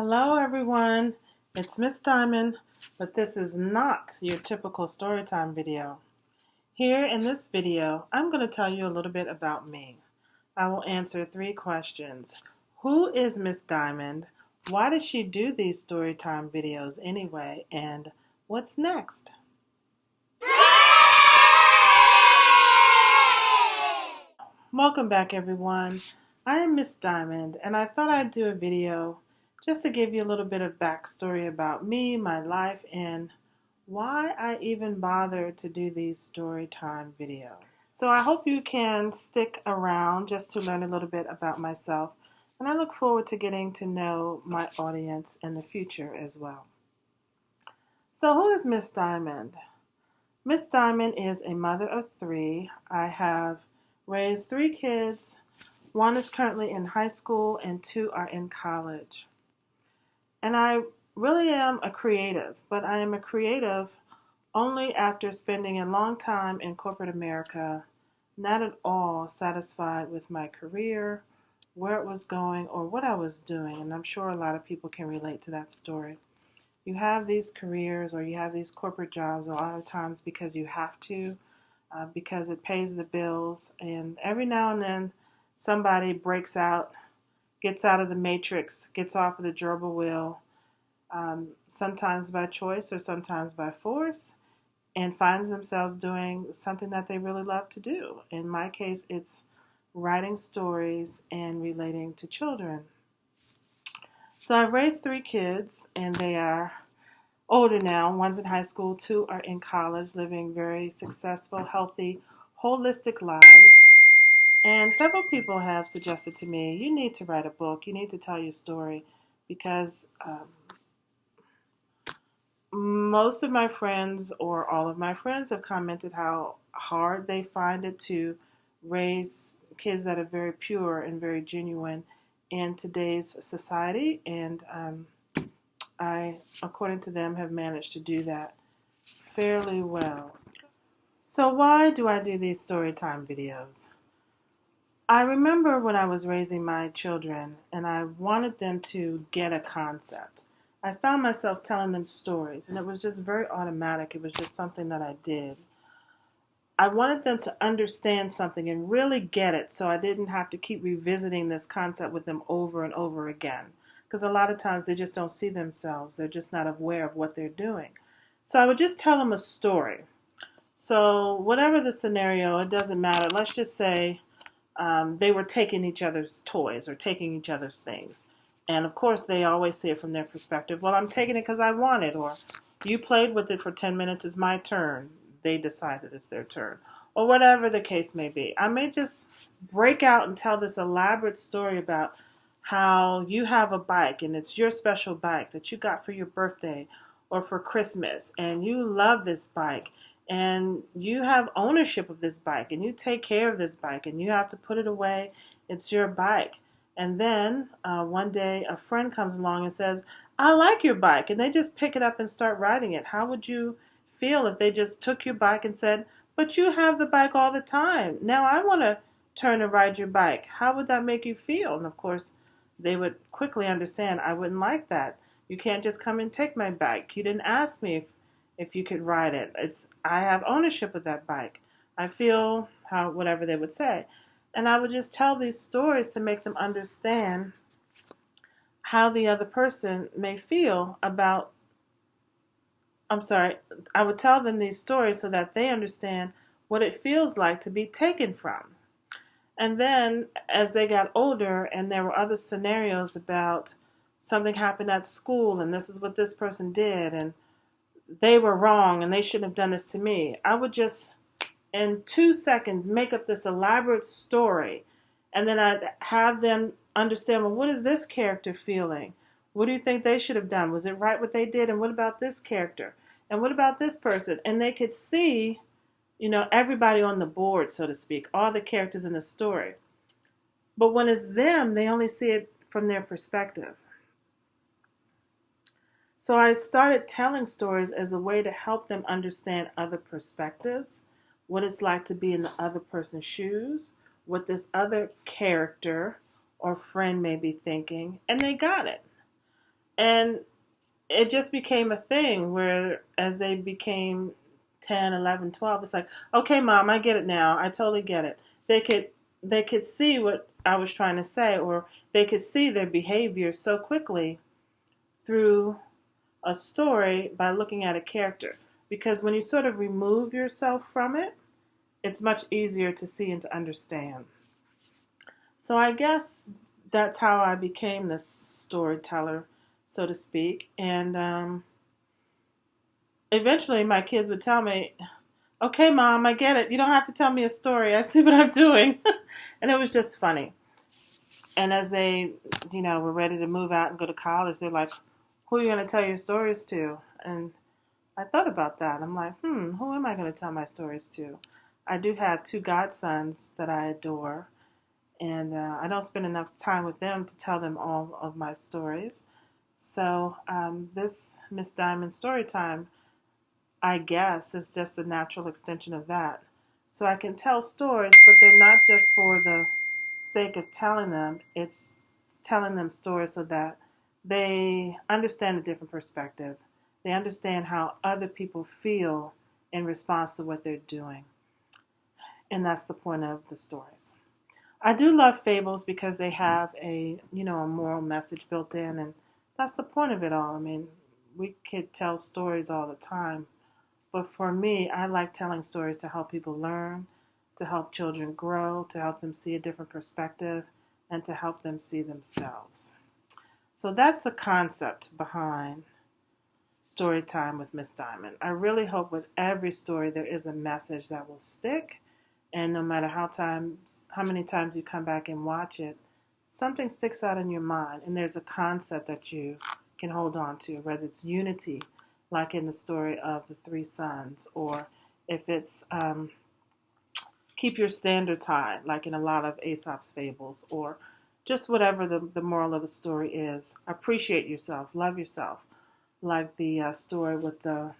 Hello everyone, it's Miss Dymond, but this is not your typical Storytime video. Here in this video, I'm going to tell you a little bit about me. I will answer 3 questions. Who is Miss Dymond? Why does she do these Storytime videos anyway? And what's next? Welcome back everyone. I am Miss Dymond and I thought I'd do a video just to give you a little bit of backstory about me, my life, and why I even bother to do these story time videos. So I hope you can stick around just to learn a little bit about myself, and I look forward to getting to know my audience in the future as well. So who is Miss Dymond? Miss Dymond is a mother of 3. I have raised 3 kids. 1 is currently in high school and 2 are in college. And I really am a creative, but I am a creative only after spending a long time in corporate America, not at all satisfied with my career, where it was going, or what I was doing. And I'm sure a lot of people can relate to that story. You have these careers or you have these corporate jobs a lot of times because you have to, because it pays the bills. And every now and then somebody breaks out, gets out of the matrix, gets off of the gerbil wheel, sometimes by choice or sometimes by force, and finds themselves doing something that they really love to do. In my case, it's writing stories and relating to children. So I've raised 3 kids, and they are older now. 1's in high school, 2 are in college, living very successful, healthy, holistic lives. And several people have suggested to me, you need to write a book, you need to tell your story, because most of my friends or all of my friends have commented how hard they find it to raise kids that are very pure and very genuine in today's society. And I, according to them, have managed to do that fairly well. So why do I do these storytime videos? I remember when I was raising my children and I wanted them to get a concept. I found myself telling them stories, and it was just very automatic. It was just something that I did. I wanted them to understand something and really get it, so I didn't have to keep revisiting this concept with them over and over again. Because a lot of times they just don't see themselves. They're just not aware of what they're doing. So I would just tell them a story. So whatever the scenario, it doesn't matter. Let's just say they were taking each other's toys or taking each other's things. And of course, they always see it from their perspective. Well, I'm taking it because I want it. Or you played with it for 10 minutes. It's my turn. They decided it's their turn. Or whatever the case may be. I may just break out and tell this elaborate story about how you have a bike and it's your special bike that you got for your birthday or for Christmas. And you love this bike. And you have ownership of this bike. And you take care of this bike. And you have to put it away. It's your bike. And then one day a friend comes along and says, I like your bike. And they just pick it up and start riding it. How would you feel if they just took your bike and said, but you have the bike all the time. Now I want to turn and ride your bike. How would that make you feel? And of course, they would quickly understand I wouldn't like that. You can't just come and take my bike. You didn't ask me if you could ride it. I have ownership of that bike. I feel whatever they would say. And I would just tell these stories to make them understand how the other person may feel about, I would tell them these stories so that they understand what it feels like to be taken from. And then as they got older and there were other scenarios about something happened at school and this is what this person did and they were wrong and they shouldn't have done this to me, I would just in 2 seconds make up this elaborate story, and then I'd have them understand, well, what is this character feeling? What do you think they should have done? Was it right what they did? And what about this character? And what about this person? And they could see, everybody on the board, so to speak, all the characters in the story. But when it's them, they only see it from their perspective. So I started telling stories as a way to help them understand other perspectives, what it's like to be in the other person's shoes, what this other character or friend may be thinking, and they got it. And it just became a thing where as they became 10, 11, 12, it's like, okay, mom, I get it now. I totally get it. They could see what I was trying to say, or they could see their behavior so quickly through a story by looking at a character. Because when you sort of remove yourself from it, it's much easier to see and to understand. So I guess that's how I became this storyteller, so to speak. And eventually my kids would tell me, okay, mom, I get it. You don't have to tell me a story. I see what I'm doing. And it was just funny. And as they, were ready to move out and go to college, they're like, who are you going to tell your stories to? And I thought about that. I'm like, who am I going to tell my stories to? I do have two godsons that I adore, and I don't spend enough time with them to tell them all of my stories. So this Miss Dymond Storytime, I guess, is just a natural extension of that. So I can tell stories, but they're not just for the sake of telling them. It's telling them stories so that they understand a different perspective. They understand how other people feel in response to what they're doing. And that's the point of the stories. I do love fables because they have a moral message built in, and that's the point of it all. I mean, we could tell stories all the time, but for me, I like telling stories to help people learn, to help children grow, to help them see a different perspective, and to help them see themselves. So that's the concept behind Storytime with Miss Dymond. I really hope with every story there is a message that will stick, and no matter how many times you come back and watch it, something sticks out in your mind, and there's a concept that you can hold on to, whether it's unity, like in the story of the three sons, or if it's keep your standards high, like in a lot of Aesop's fables, or just whatever the moral of the story is. Appreciate yourself, love yourself, like the story with the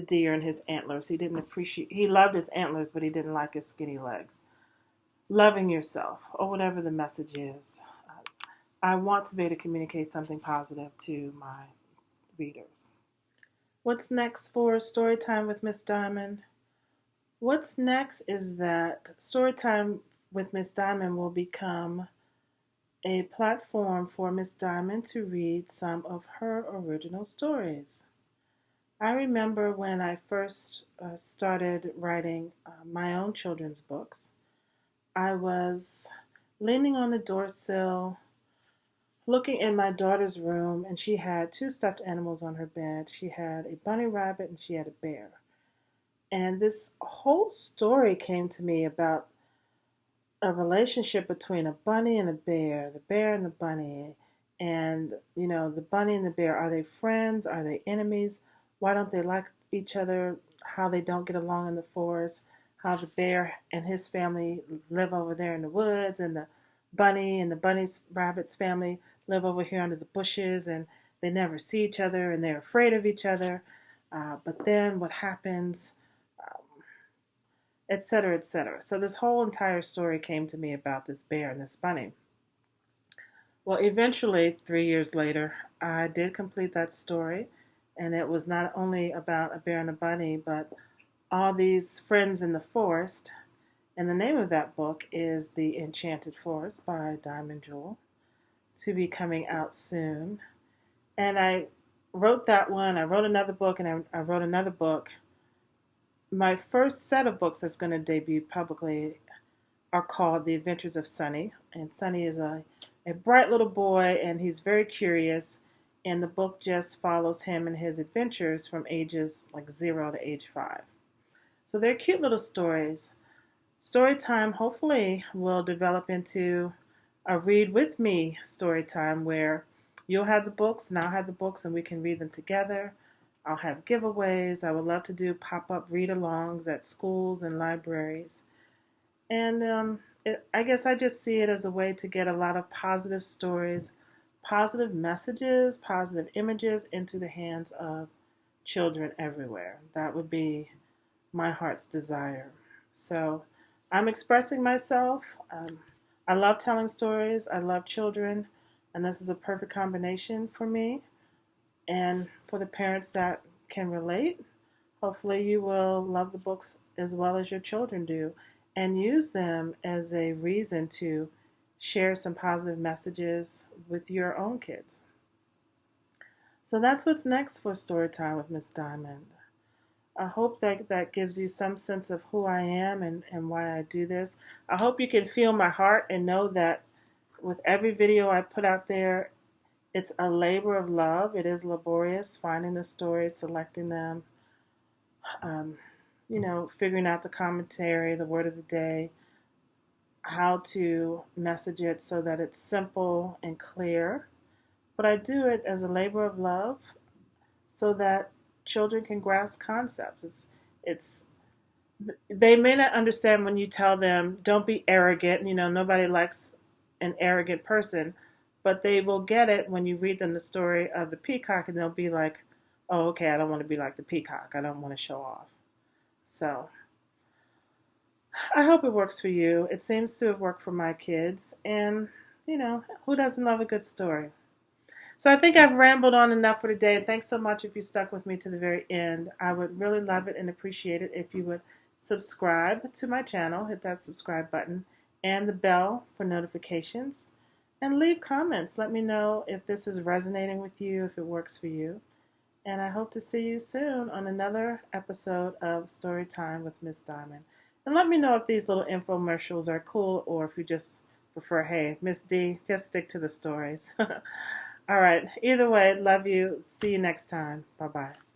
deer and his antlers. He loved his antlers, but he didn't like his skinny legs. Loving yourself, or whatever the message is. I want to be able to communicate something positive to my readers. What's next for Storytime with Miss Dymond? What's next is that Storytime with Miss Dymond will become a platform for Miss Dymond to read some of her original stories. I remember when I first started writing my own children's books, I was leaning on the door sill, looking in my daughter's room, and she had two stuffed animals on her bed. She had a bunny rabbit and she had a bear. And this whole story came to me about a relationship between a bunny and a bear, the bear and the bunny. And, the bunny and the bear, are they friends? Are they enemies? Why don't they like each other? How they don't get along in the forest? How the bear and his family live over there in the woods, and the bunny and the bunny's rabbit's family live over here under the bushes, and they never see each other and they're afraid of each other. But then what happens? Etc., etc. So this whole entire story came to me about this bear and this bunny. Well, eventually, 3 years later, I did complete that story, and it was not only about a bear and a bunny, but all these friends in the forest. And the name of that book is The Enchanted Forest by Dymond to be coming out soon. And I wrote that one. I wrote another book, and I wrote another book. My first set of books that's going to debut publicly are called The Adventures of Sunny. And Sunny is a bright little boy, and he's very curious. And the book just follows him and his adventures from ages like 0 to age 5. So they're cute little stories. Storytime hopefully will develop into a read with me story time where you'll have the books and I'll have the books and we can read them together. I'll have giveaways. I would love to do pop-up read-alongs at schools and libraries. And I guess I just see it as a way to get a lot of positive stories, positive messages, positive images into the hands of children everywhere. That would be my heart's desire. So I'm expressing myself. I love telling stories. I love children. And this is a perfect combination for me. And for the parents that can relate, hopefully you will love the books as well as your children do and use them as a reason to share some positive messages with your own kids. So that's what's next for Storytime with Miss Dymond. I hope that gives you some sense of who I am and why I do this. I hope you can feel my heart and know that with every video I put out there, it's a labor of love. It is laborious finding the stories, selecting them, um, figuring out the commentary, the word of the day, how to message it so that it's simple and clear. But I do it as a labor of love so that children can grasp concepts. It's they may not understand when you tell them don't be arrogant. Nobody likes an arrogant person, but they will get it when you read them the story of the peacock, and they'll be like, "Oh, okay, I don't want to be like the peacock. I don't want to show off." So I hope it works for you. It seems to have worked for my kids, and who doesn't love a good story? So I think I've rambled on enough for today. Thanks so much if you stuck with me to the very end. I would really love it and appreciate it if you would subscribe to my channel, hit that subscribe button, and the bell for notifications, and leave comments. Let me know if this is resonating with you, if it works for you. And I hope to see you soon on another episode of Storytime with Miss Dymond. And let me know if these little infomercials are cool or if you just prefer, hey, Miss D, just stick to the stories. All right. Either way, love you. See you next time. Bye-bye.